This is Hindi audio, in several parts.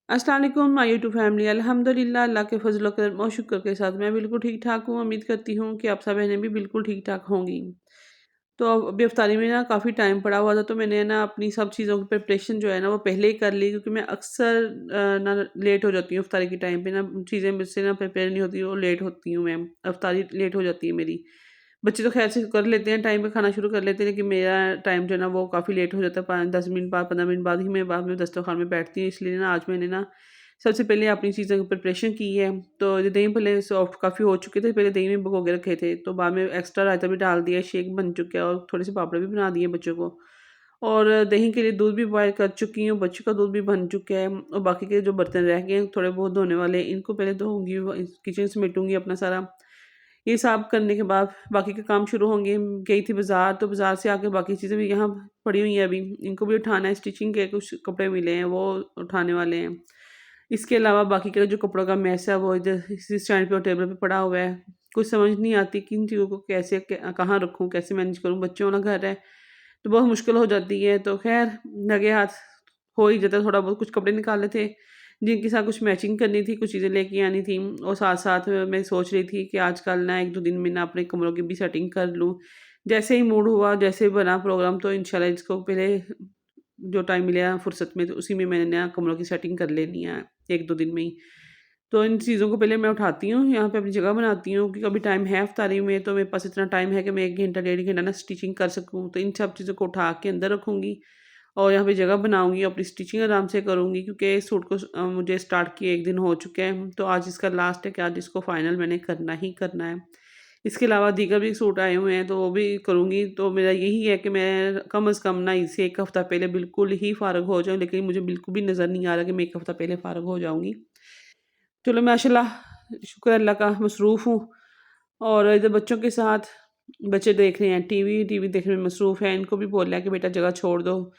अस्सलाम वालेकुम माय यूट्यूब फैमिली। अल्हम्दुलिल्लाह अल्लाह के फजल करम और शुक्र के साथ मैं बिल्कुल ठीक ठाक हूँ। उम्मीद करती हूँ कि आप सब बहनें भी बिल्कुल ठीक ठाक होंगी। तो अभी अफ्तारी में ना काफ़ी टाइम पड़ा हुआ था, तो मैंने ना अपनी सब चीज़ों की प्रिपरेशन जो है ना वो पहले ही कर ली, क्योंकि मैं अक्सर ना लेट हो जाती हूँ अफ्तारी के टाइम पे ना। चीज़ें मुझसे ना प्रिपेयर नहीं होती और लेट होती हूँ मैं, अफ्तारी लेट हो जाती है मेरी। बच्चे तो खैर से कर लेते हैं, टाइम पे खाना शुरू कर लेते हैं, लेकिन मेरा टाइम जो है ना वो काफ़ी लेट हो जाता है। 5-10 मिनट बाद, 15 मिनट बाद ही मैं बाद में दस्तरखान में बैठती हूँ। इसलिए ना आज मैंने ना सबसे पहले अपनी चीज़ों की प्रिपरेशन की है। तो जो दही पहले सॉफ्ट काफ़ी हो चुके थे, पहले दही में भिगो के रखे थे, तो बाद में एक्स्ट्रा रायता भी डाल दिया, शेक बन चुका है और थोड़े से पापड़ भी बना दिए बच्चों को। और दही के लिए दूध भी बॉयल कर चुकी हूँ, बच्चों का दूध भी बन चुका है, और बाकी के जो बर्तन रह गए हैं थोड़े बहुत धोने वाले, इनको पहले धोऊँगी, किचन समेटूँगी अपना सारा। ये सब करने के बाद बाकी के काम शुरू होंगे। गई थी बाज़ार, तो बाज़ार से आके बाकी चीज़ें भी यहाँ पड़ी हुई हैं अभी, इनको भी उठाना है। स्टिचिंग के कुछ कपड़े मिले हैं, वो उठाने वाले हैं। इसके अलावा बाकी का जो कपड़ों का मैस है वो इधर इसी स्टैंड पे और टेबल पे पड़ा हुआ है। कुछ समझ नहीं आती किन चीज़ों को कैसे कहाँ रखूँ, कैसे मैनेज करूँ। बच्चों वाला घर है तो बहुत मुश्किल हो जाती है। तो ख़ैर लगे हाथ हो ही जाता है। थोड़ा बहुत कुछ कपड़े निकाले थे जिनके साथ कुछ मैचिंग करनी थी, कुछ चीज़ें लेके आनी थी, और साथ-साथ मैं सोच रही थी कि आजकल ना 1-2 दिन में ना अपने कमरों की भी सेटिंग कर लूँ। जैसे ही मूड हुआ, जैसे बना प्रोग्राम, तो इंशाल्लाह इसको पहले जो टाइम मिला फुर्सत में, तो उसी में मैंने ना कमरों की सेटिंग कर लेनी है 1-2 दिन में ही। तो इन चीज़ों को पहले मैं उठाती हूँ, यहाँ पे अपनी जगह बनाती हूँ, क्योंकि अभी टाइम है इफ्तारी में, तो मेरे पास इतना टाइम है कि मैं 1 घंटा, 1.5 घंटा ना स्टिचिंग कर सकूँ। तो इन सब चीज़ों को उठा के अंदर रखूँगी और यहाँ पे जगह बनाऊँगी, अपनी स्टिचिंग आराम से करूँगी, क्योंकि इस सूट को मुझे स्टार्ट किए 1 दिन हो चुके हैं, तो आज इसका लास्ट है कि आज इसको फाइनल मैंने करना ही करना है। इसके अलावा दीगर भी सूट आए हुए हैं, तो वो भी करूँगी। तो मेरा यही है कि मैं कम से कम ना इससे 1 हफ़्ता पहले बिल्कुल ही फ़ारिग हो जाऊँ, लेकिन मुझे बिल्कुल भी नज़र नहीं आ रहा कि मैं 1 हफ़्ता पहले फ़ारिग हो जाऊँगी। चलो माशाल्लाह, शुक्र है अल्लाह का, मसरूफ़ हूँ। और इधर बच्चों के साथ बच्चे देख रहे हैं टीवी, टीवी देखने में मसरूफ़ हैं। इनको भी बोला है कि बेटा जगह छोड़ दो।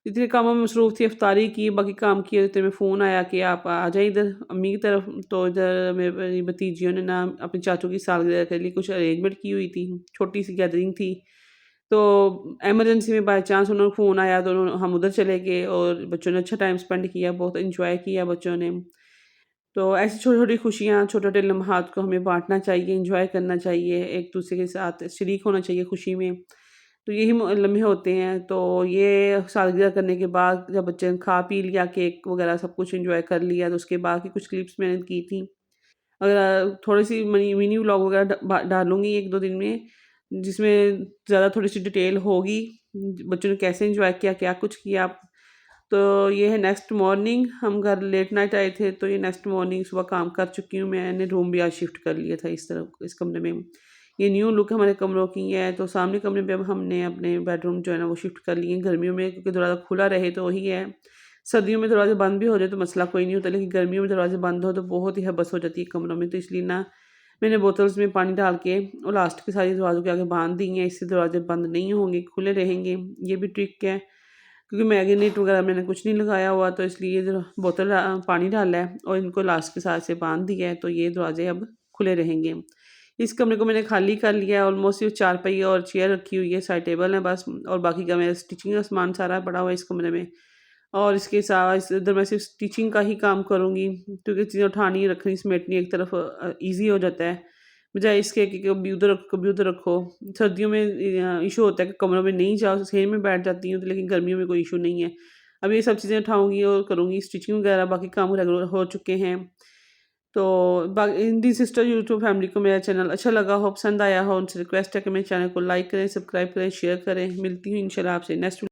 इतने कामों में मसरूफ़ थी, इफ्तारी की, बाकी काम किए, इतने में फ़ोन आया कि आप आ जाएँ इधर अम्मी की तरफ। तो इधर मेरी भतीजियों ने ना अपने चाचू की सालगिरह के लिए कुछ अरेंजमेंट की हुई थी, छोटी-सी गैदरिंग थी। तो इमरजेंसी में बाय चांस उन्हें फ़ोन आया, तो हम उधर चले गए और बच्चों ने अच्छा टाइम स्पेंड किया, बहुत एन्जॉय किया बच्चों ने। तो ऐसी छोटी-छोटी खुशियाँ, छोटे-छोटे लम्हात को हमें बाँटना चाहिए, एन्जॉय करना चाहिए, एक-दूसरे के साथ शरीक होना चाहिए खुशी में। तो यही लम्हे होते हैं। तो ये सालगिरह करने के बाद जब बच्चे ने खा पी लिया, केक वगैरह सब कुछ एन्जॉय कर लिया, तो उसके बाद की कुछ क्लिप्स मैंने की थी। अगर थोड़ी-सी मिनी व्लॉग वगैरह डालूँगी 1-2 दिन में, जिसमें ज़्यादा थोड़ी-सी डिटेल होगी, बच्चों ने कैसे एन्जॉय किया, क्या कुछ किया। तो ये है नेक्स्ट मॉर्निंग, हम घर लेट नाइट आए थे, तो ये नेक्स्ट मॉर्निंग सुबह काम कर चुकी हूँ। मैंने रूम भी आज शिफ्ट कर लिया था इस तरफ, इस कमरे में। ये न्यू लुक हमारे कमरों की है। तो सामने कमरे पे अब हमने अपने बेडरूम जो है ना वो शिफ्ट कर लिए हैं। गर्मियों में क्योंकि दरवाज़ा खुला रहे तो वही है, सर्दियों में दरवाजे बंद भी हो जाए तो मसला कोई नहीं होता, लेकिन गर्मियों में दरवाजे बंद हो तो बहुत ही हबस हो जाती है कमरों में। तो इसलिए ना मैंने बोतल्स में पानी डाल के और लास्ट के सारे दरवाज़ों के आगे बाँध दी हैं, इससे दरवाजे बंद नहीं होंगे, खुले रहेंगे। ये भी ट्रिक है, क्योंकि मैग्नेट वगैरह मैंने कुछ नहीं लगाया हुआ, तो इसलिए जो बोतल पानी डाला है और इनको लास्ट के साथ से बाँध दिया है, तो ये दरवाजे अब खुले रहेंगे। इस कमरे को मैंने खाली कर लिया है, ऑलमोस्ट सिर्फ़ चारपाई और चेयर रखी हुई है, साइड टेबल है बस, और बाकी का मेरा स्टिचिंग का सामान सारा पड़ा हुआ है इस कमरे में। और इसके साथ इधर मैं सिर्फ़ स्टिचिंग का ही काम करूँगी, क्योंकि चीज़ें उठानी, रखनी, समेटनी एक तरफ ईज़ी हो जाता है, बजाए इसके कि कभी उधर रखो, कभी उधर रखो। सर्दियों में इश्यू होता है कि कमरों में नहीं जाओ, सेम में बैठ जाती हूँ, तो लेकिन गर्मियों में कोई इश्यू नहीं है। अब ये सब चीज़ें उठाऊँगी और करूँगी, स्टिचिंग वगैरह बाकी काम रेगुलर हो चुके हैं। तो हिंदी सिस्टर यूट्यूब फैमिली को मेरा चैनल अच्छा लगा हो, पसंद आया हो, उनसे रिक्वेस्ट है कि मेरे चैनल को लाइक करें, सब्सक्राइब करें, शेयर करें। मिलती हूँ इंशाल्लाह आपसे नेक्स्ट